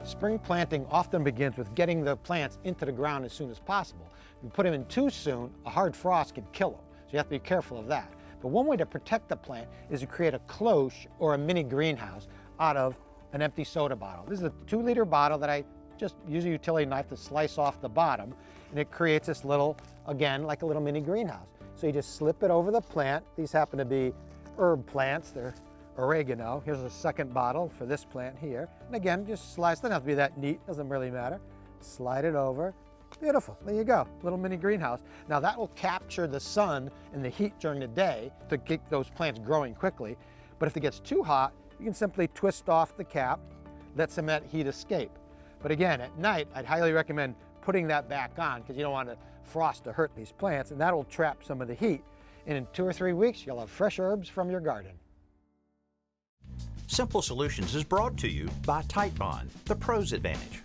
Spring planting often begins with getting the plants into the ground as soon as possible. If you put them in too soon, a hard frost could kill them, so you have to be careful of that. But one way to protect the plant is to create a cloche or a mini greenhouse out of an empty soda bottle. This is a 2-liter bottle that I just use a utility knife to slice off the bottom, and it creates this little, again, like a little mini greenhouse. So you just slip it over the plant. These happen to be herb plants. They're oregano. Here's a second bottle for this plant here. And again, just slice, doesn't have to be that neat, doesn't really matter. Slide it over. Beautiful, there you go, little mini greenhouse. Now that will capture the sun and the heat during the day to keep those plants growing quickly. But if it gets too hot, you can simply twist off the cap, let some of that heat escape. But again, at night, I'd highly recommend putting that back on because you don't want the frost to hurt these plants, and that'll trap some of the heat. And in 2 or 3 weeks, you'll have fresh herbs from your garden. Simple Solutions is brought to you by Titebond, the Pro's Advantage.